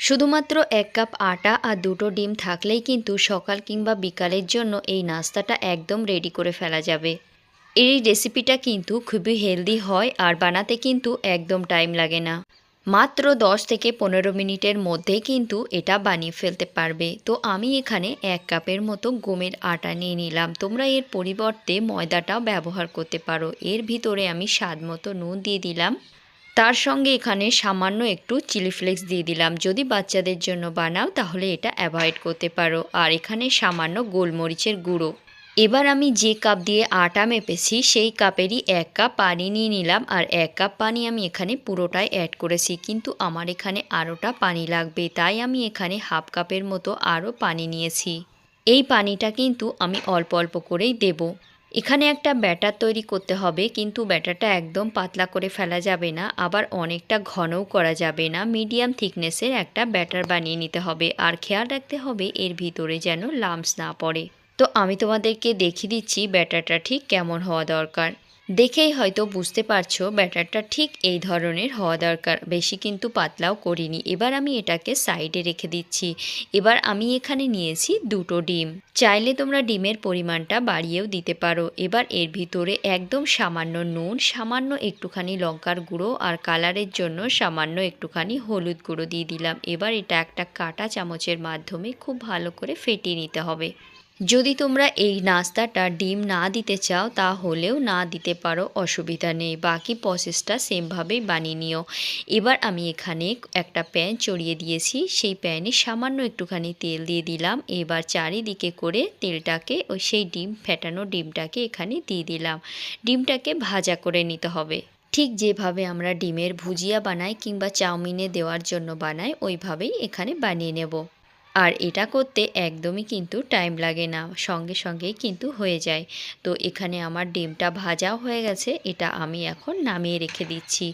শুধুমাত্র ১ কাপ আটা আর ২টো ডিম থাকলেই কিন্তু সকাল কিংবা বিকালের জন্য এই নাস্তাটা একদম রেডি করে ফেলা যাবে। এই রেসিপিটা কিন্তু খুবই হেলদি হয় আর বানাতে কিন্তু একদম টাইম লাগে না। মাত্র ১০ থেকে ১৫ মিনিটের মধ্যেই কিন্তু এটা বানিয়ে ফেলতে পারবে। তো আমি এখানে ১ কাপের মতো গমের আটা নিয়ে নিলাম। তোমরা এর পরিবর্তে ময়দাটাও ব্যবহার করতে পারো। এর ভিতরে আমি স্বাদ মতো নুন দিয়ে দিলাম। তার সঙ্গে এখানে সামান্য একটু চিলি ফ্লেক্স দিয়ে দিলাম। যদি বাচ্চাদের জন্য বানাও তাহলে এটা অ্যাভয়েড করতে পারো। আর এখানে সামান্য গোলমরিচের গুঁড়ো। এবার আমি যে কাপ দিয়ে আটা মেপেছি সেই কাপেরই ১ কাপ পানি নিয়ে নিলাম আর ১ কাপ পানি আমি এখানে পুরোটাই অ্যাড করেছি, কিন্তু আমার এখানে আরোটা পানি লাগবে, তাই আমি এখানে হাফ কাপের মতো আরও পানি নিয়েছি। এই পানিটা কিন্তু আমি অল্প অল্প করেই দেব। এখানে একটা ব্যাটার তৈরি করতে হবে, কিন্তু ব্যাটারটা একদম পাতলা করে ফেলা যাবে না, আবার অনেকটা ঘনও করা যাবে না। মিডিয়াম থিকনেসের একটা ব্যাটার বানিয়ে নিতে হবে আর খেয়াল রাখতে হবে এর ভিতরে যেন লাম্পস না পড়ে। তো আমি তোমাদেরকে দেখিয়ে দিচ্ছি ব্যাটারটা ঠিক কেমন হওয়া দরকার। দেখেই হয়তো বুঝতে পারছো ব্যাটারটা ঠিক এই ধরনের হওয়া দরকার, বেশি কিন্তু পাতলাও করিনি। এবার আমি এটাকে সাইডে রেখে দিচ্ছি। এবার আমি এখানে নিয়েছি 2টো ডিম। চাইলে তোমরা ডিমের পরিমাণটা বাড়িয়েও দিতে পারো। এবার এর ভিতরে একদম সামান্য নুন, সামান্য একটুখানি লঙ্কার গুঁড়ো আর কালারের জন্য সামান্য একটুখানি হলুদ গুঁড়ো দিয়ে দিলাম। এবার এটা একটা কাঁটা চামচের মাধ্যমে খুব ভালো করে ফেটিয়ে নিতে হবে। যদি তোমরা এই নাস্তাটা ডিম না দিতে চাও তাহলেও না দিতে পারো, অসুবিধা নেই। বাকি প্রসেসটা সেমভাবেই বানিয়ে নিও। এবার আমি এখানে একটা প্যান চড়িয়ে দিয়েছি, সেই প্যানে সামান্য একটুখানি তেল দিয়ে দিলাম। এবার চারিদিকে করে তেলটাকে সেই ডিম ফেটানো ডিমটাকে এখানে দিয়ে দিলাম। ডিমটাকে ভাজা করে নিতে হবে। ঠিক যেভাবে আমরা ডিমের ভুজিয়া বানাই কিংবা চাউমিনে দেওয়ার জন্য বানাই ওইভাবেই এখানে বানিয়ে নেব। আর এটা করতে একদমই কিন্তু টাইম লাগে না, সঙ্গে সঙ্গেই কিন্তু হয়ে যায়। তো এখানে আমার ডিমটা ভাজাও হয়ে গেছে, এটা আমি এখন নামিয়ে রেখে দিচ্ছি।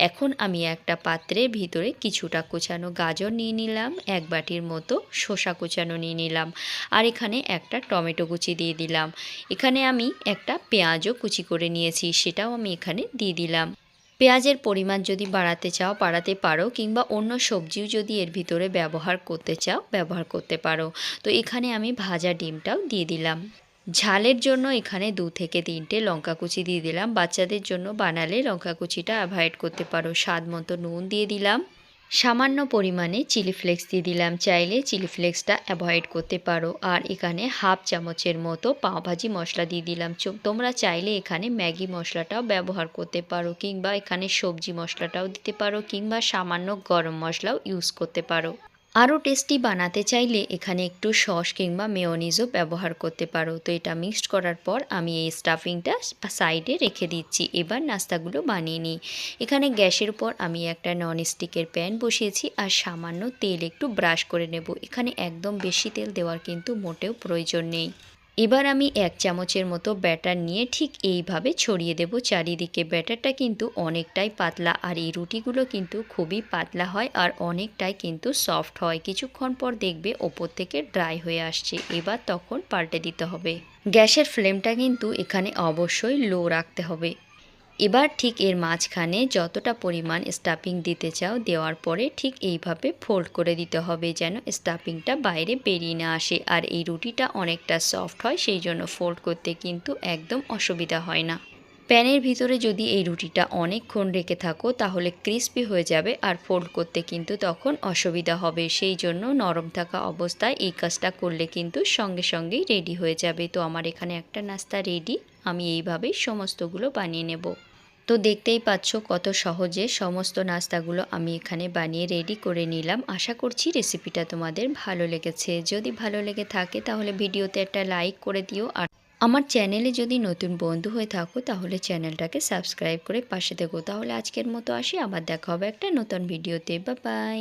এখন আমি একটা পাত্রের ভিতরে কিছুটা কুচানো গাজর নিয়ে নিলাম, 1 বাটির মতো শসা কুচানো নিয়ে নিলাম আর এখানে একটা টমেটো কুচি দিয়ে দিলাম। এখানে আমি একটা পেঁয়াজও কুচি করে নিয়েছি, সেটাও আমি এখানে দিয়ে দিলাম। পেঁয়াজের পরিমাণ যদি বাড়াতে চাও বাড়াতে পারো, কিংবা অন্য সবজিও যদি এর ভিতরে ব্যবহার করতে চাও ব্যবহার করতে পারো। তো এখানে আমি ভাজা ডিমটাও দিয়ে দিলাম। ঝালের জন্য এখানে 2 থেকে 3টে লঙ্কা কুচি দিয়ে দিলাম। বাচ্চাদের জন্য বানালে লঙ্কা কুচিটা অ্যাভয়েড করতে পারো। স্বাদ মতো নুন দিয়ে দিলাম। সামান্য পরিমাণে চিলি ফ্লেক্স দিয়ে দিলাম, চাইলে চিলি ফ্লেক্সটা অ্যাভয়েড করতে পারো। আর এখানে হাফ চামচের মতো পাওভাজি মশলা দিয়ে দিলাম। তোমরা চাইলে এখানে ম্যাগি মশলাটাও ব্যবহার করতে পারো, কিংবা এখানে সবজি মশলাটাও দিতে পারো, কিংবা সামান্য গরম মশলাও ইউজ করতে পারো। আরও টেস্টি বানাতে চাইলে এখানে একটু সস কিংবা মেয়োনিজও ব্যবহার করতে পারো। তো এটা মিক্সড করার পর আমি এই স্টাফিংটা সাইডে রেখে দিচ্ছি। এবার নাস্তাগুলো বানিয়ে নিই। এখানে গ্যাসের উপর আমি একটা ননস্টিকের প্যান বসিয়েছি আর সামান্য তেল একটু ব্রাশ করে নেব। এখানে একদম বেশি তেল দেওয়ার কিন্তু মোটেও প্রয়োজন নেই। এবার আমি 1 চামচের মতো ব্যাটার নিয়ে ঠিক এইভাবে ছড়িয়ে দেব চারিদিকে। ব্যাটারটা কিন্তু অনেকটাই পাতলা আর এই রুটিগুলো কিন্তু খুবই পাতলা হয় আর অনেকটাই কিন্তু সফট হয়। কিছুক্ষণ পর দেখবে ওপর থেকে ড্রাই হয়ে আসছে, এবার তখন পাল্টে দিতে হবে। গ্যাসের ফ্লেমটা কিন্তু এখানে অবশ্যই লো রাখতে হবে। এবার ঠিক এর মাঝখানে যতটা পরিমাণ স্টাফিং দিতে চাও দেওয়ার পরে ঠিক এইভাবে ফোল্ড করে দিতে হবে, যেন স্টাফিংটা বাইরে বেরিয়ে না আসে। আর এই রুটিটা অনেকটা সফট হয়, সেই জন্য ফোল্ড করতে কিন্তু একদম অসুবিধা হয় না। প্যানের ভিতরে যদি এই রুটিটা অনেকক্ষণ রেখে থাকো তাহলে ক্রিস্পি হয়ে যাবে আর ফোল্ড করতে কিন্তু তখন অসুবিধা হবে। সেই জন্য নরম থাকা অবস্থায় এই কাজটা করলে কিন্তু সঙ্গে সঙ্গেই রেডি হয়ে যাবে। তো আমার এখানে একটা নাস্তা রেডি, আমি এইভাবেই সমস্তগুলো বানিয়ে নেব। তো দেখতেই পাচ্ছ কত সহজে সমস্ত নাস্তাগুলো আমি এখানে বানিয়ে রেডি করে নিলাম। আশা করছি রেসিপিটা তোমাদের ভালো লেগেছে। যদি ভালো লেগে থাকে তাহলে ভিডিওতে একটা লাইক করে দিও। আর আমার চ্যানেলে যদি নতুন বন্ধু হয়ে থাকো তাহলে চ্যানেলটাকে সাবস্ক্রাইব করে পাশে থেকো। তাহলে আজকের মতো আসি, আবার দেখা হবে একটা নতুন ভিডিওতে। Bye bye.